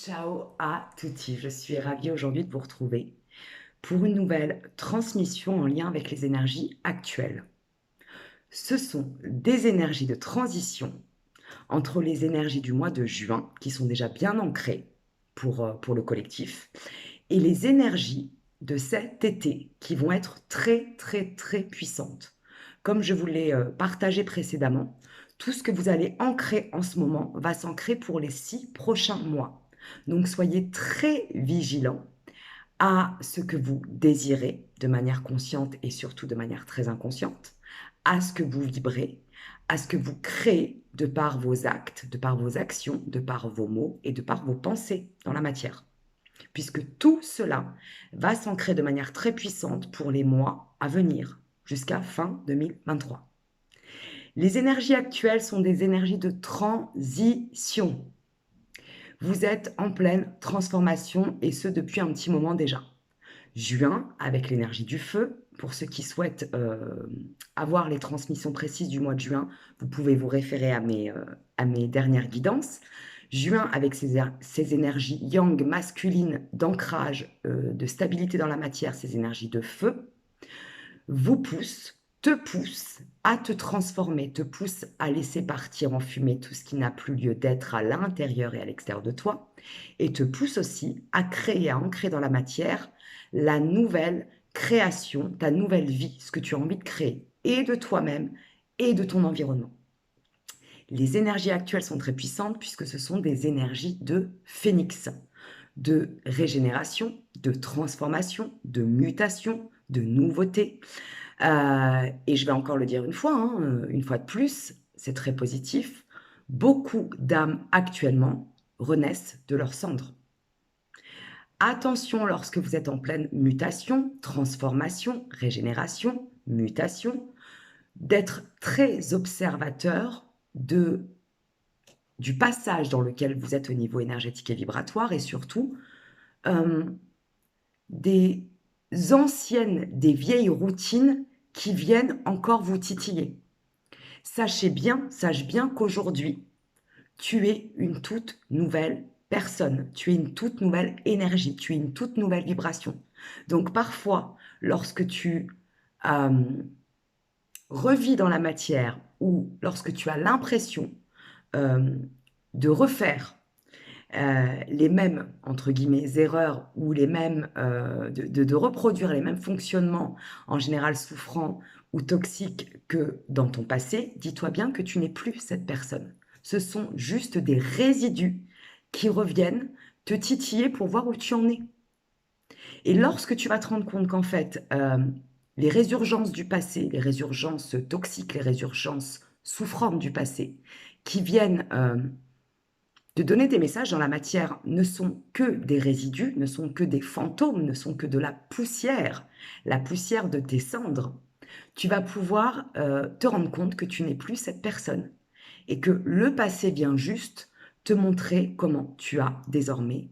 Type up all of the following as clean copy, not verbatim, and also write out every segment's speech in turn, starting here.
Ciao à tutti, je suis ravie aujourd'hui de vous retrouver pour une nouvelle transmission en lien avec les énergies actuelles. Ce sont des énergies de transition entre les énergies du mois de juin, qui sont déjà bien ancrées pour le collectif, et les énergies de cet été, qui vont être très très très puissantes. Comme je vous l'ai partagé précédemment, tout ce que vous allez ancrer en ce moment va s'ancrer pour les 6 prochains mois. Donc soyez très vigilants à ce que vous désirez de manière consciente et surtout de manière très inconsciente, à ce que vous vibrez, à ce que vous créez de par vos actes, de par vos actions, de par vos mots et de par vos pensées dans la matière. Puisque tout cela va s'ancrer de manière très puissante pour les mois à venir, jusqu'à fin 2023. Les énergies actuelles sont des énergies de transition. Vous êtes en pleine transformation et ce depuis un petit moment déjà. Juin, avec l'énergie du feu, pour ceux qui souhaitent avoir les transmissions précises du mois de juin, vous pouvez vous référer à mes dernières guidances. Juin, avec ses énergies yang masculines d'ancrage, de stabilité dans la matière, ces énergies de feu, vous te pousse à te transformer, te pousse à laisser partir en fumée tout ce qui n'a plus lieu d'être à l'intérieur et à l'extérieur de toi, et te pousse aussi à créer, à ancrer dans la matière la nouvelle création, ta nouvelle vie, ce que tu as envie de créer, et de toi-même, et de ton environnement. Les énergies actuelles sont très puissantes puisque ce sont des énergies de phénix, de régénération, de transformation, de mutation, de nouveauté. Et je vais encore le dire une fois de plus, c'est très positif. Beaucoup d'âmes actuellement renaissent de leurs cendres. Attention lorsque vous êtes en pleine mutation, transformation, régénération, mutation, d'être très observateur du passage dans lequel vous êtes au niveau énergétique et vibratoire et surtout euh, des des vieilles routines qui viennent encore vous titiller. Sache bien qu'aujourd'hui, tu es une toute nouvelle personne, tu es une toute nouvelle énergie, tu es une toute nouvelle vibration. Donc parfois, lorsque tu euh, revis dans la matière ou lorsque tu as l'impression euh, de refaire les mêmes, entre guillemets, erreurs ou les mêmes, de reproduire les mêmes fonctionnements, en général souffrants ou toxiques que dans ton passé, dis-toi bien que tu n'es plus cette personne. Ce sont juste des résidus qui reviennent te titiller pour voir où tu en es. Et lorsque tu vas te rendre compte qu'en fait, les résurgences du passé, les résurgences toxiques, les résurgences souffrantes du passé, qui viennent de donner des messages dans la matière ne sont que des résidus, ne sont que des fantômes, ne sont que de la poussière de tes cendres, tu vas pouvoir te rendre compte que tu n'es plus cette personne et que le passé vient juste te montrer comment tu as désormais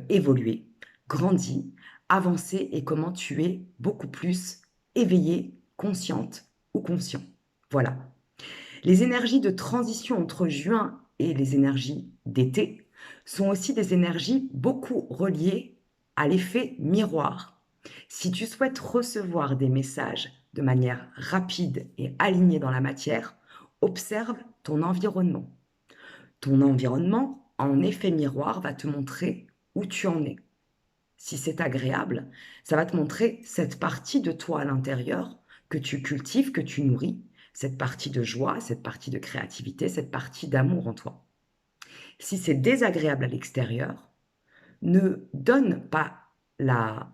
évolué, grandi, avancé et comment tu es beaucoup plus éveillée, consciente ou conscient. Voilà. Les énergies de transition entre juin et les énergies d'été sont aussi des énergies beaucoup reliées à l'effet miroir. Si tu souhaites recevoir des messages de manière rapide et alignée dans la matière, observe ton environnement. Ton environnement, en effet miroir, va te montrer où tu en es. Si c'est agréable, ça va te montrer cette partie de toi à l'intérieur que tu cultives, que tu nourris, cette partie de joie, cette partie de créativité, cette partie d'amour en toi. Si c'est désagréable à l'extérieur, ne donne pas la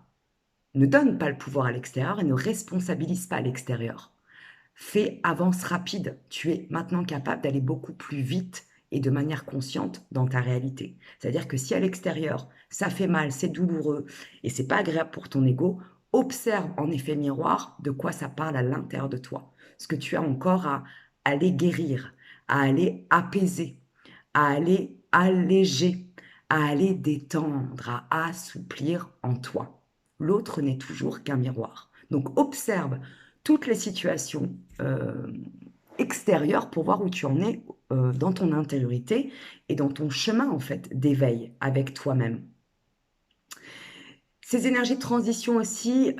ne donne pas le pouvoir à l'extérieur et ne responsabilise pas à l'extérieur. Fais avance rapide. Tu es maintenant capable d'aller beaucoup plus vite et de manière consciente dans ta réalité. C'est-à-dire que si à l'extérieur, ça fait mal, c'est douloureux et c'est pas agréable pour ton ego, observe en effet miroir de quoi ça parle à l'intérieur de toi. Ce que tu as encore à aller guérir, à aller apaiser, à aller alléger, à aller détendre, à assouplir en toi. L'autre n'est toujours qu'un miroir. Donc observe toutes les situations extérieures pour voir où tu en es dans ton intériorité et dans ton chemin en fait d'éveil avec toi-même. Ces énergies de transition aussi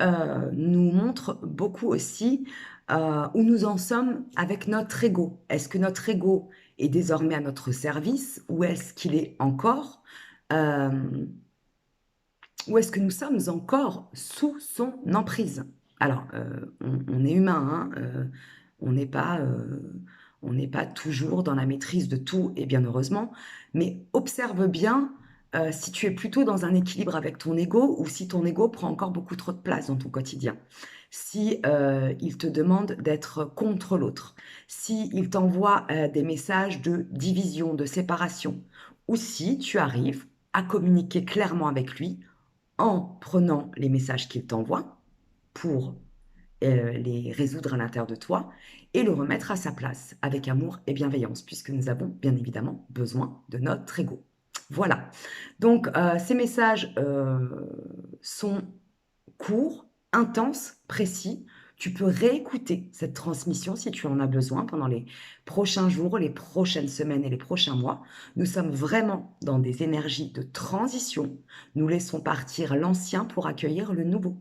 nous montrent beaucoup aussi où nous en sommes avec notre ego. Est-ce que notre ego est désormais à notre service ou est-ce qu'il est encore euh, ou est-ce que nous sommes encore sous son emprise? Alors, on est humain, hein, on n'est pas toujours dans la maîtrise de tout, et bien heureusement, mais observe bien si tu es plutôt dans un équilibre avec ton ego ou si ton ego prend encore beaucoup trop de place dans ton quotidien. Si il te demande d'être contre l'autre, si il t'envoie des messages de division, de séparation, ou si tu arrives à communiquer clairement avec lui en prenant les messages qu'il t'envoie pour les résoudre à l'intérieur de toi et le remettre à sa place avec amour et bienveillance, puisque nous avons bien évidemment besoin de notre ego. Voilà. Donc, ces messages sont courts, intenses, précis. Tu peux réécouter cette transmission si tu en as besoin pendant les prochains jours, les prochaines semaines et les prochains mois. Nous sommes vraiment dans des énergies de transition. Nous laissons partir l'ancien pour accueillir le nouveau.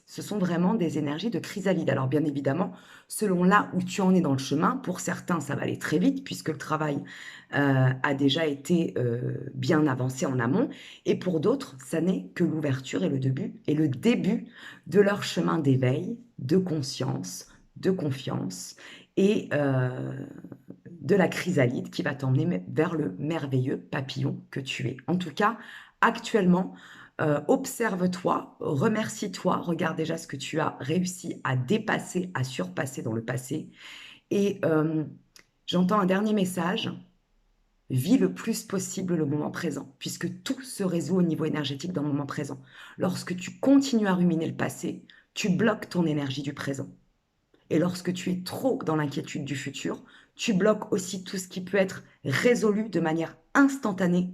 Ce sont vraiment des énergies de chrysalide. Alors bien évidemment, selon là où tu en es dans le chemin, pour certains, ça va aller très vite puisque le travail a déjà été bien avancé en amont. Et pour d'autres, ça n'est que l'ouverture et le début de leur chemin d'éveil, de conscience, de confiance et de la chrysalide qui va t'emmener vers le merveilleux papillon que tu es. En tout cas, actuellement, observe-toi, remercie-toi, regarde déjà ce que tu as réussi à dépasser, à surpasser dans le passé. Et j'entends un dernier message, vis le plus possible le moment présent, puisque tout se résout au niveau énergétique dans le moment présent. Lorsque tu continues à ruminer le passé, tu bloques ton énergie du présent. Et lorsque tu es trop dans l'inquiétude du futur, tu bloques aussi tout ce qui peut être résolu de manière instantanée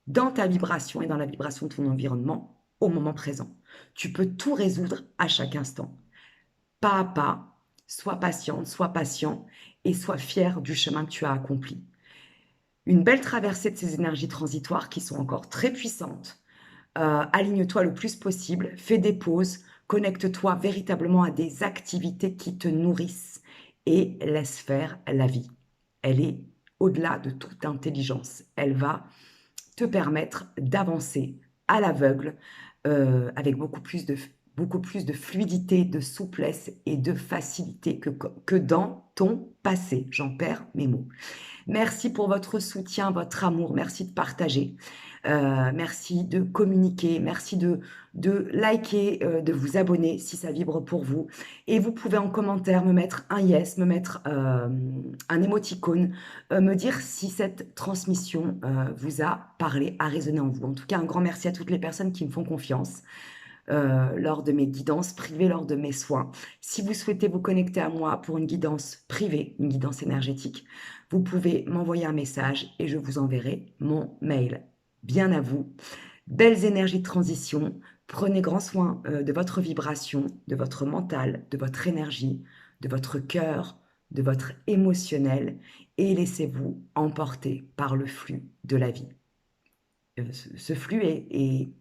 dans ta vibration et dans la vibration de ton environnement au moment présent. Tu peux tout résoudre à chaque instant. Pas à pas, sois patiente, sois patient et sois fier du chemin que tu as accompli. Une belle traversée de ces énergies transitoires qui sont encore très puissantes. Aligne-toi le plus possible, fais des pauses, connecte-toi véritablement à des activités qui te nourrissent et laisse faire la vie. Elle est au-delà de toute intelligence. Elle va te permettre d'avancer à l'aveugle avec beaucoup plus de fluidité, de souplesse et de facilité que dans ton passé. J'en perds mes mots. Merci pour votre soutien, votre amour. Merci de partager. Merci de communiquer. Merci de liker, de vous abonner si ça vibre pour vous. Et vous pouvez en commentaire me mettre un yes, me mettre un émoticône, me dire si cette transmission vous a parlé, a résonné en vous. En tout cas, un grand merci à toutes les personnes qui me font confiance. Lors de mes guidances privées, lors de mes soins. Si vous souhaitez vous connecter à moi pour une guidance privée, une guidance énergétique, vous pouvez m'envoyer un message et je vous enverrai mon mail. Bien à vous. Belles énergies de transition. Prenez grand soin de votre vibration, de votre mental, de votre énergie, de votre cœur, de votre émotionnel et laissez-vous emporter par le flux de la vie. Ce flux est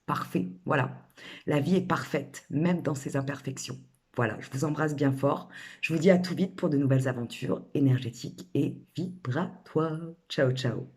parfait, voilà. La vie est parfaite, même dans ses imperfections. Voilà, je vous embrasse bien fort. Je vous dis à tout vite pour de nouvelles aventures énergétiques et vibratoires. Ciao, ciao.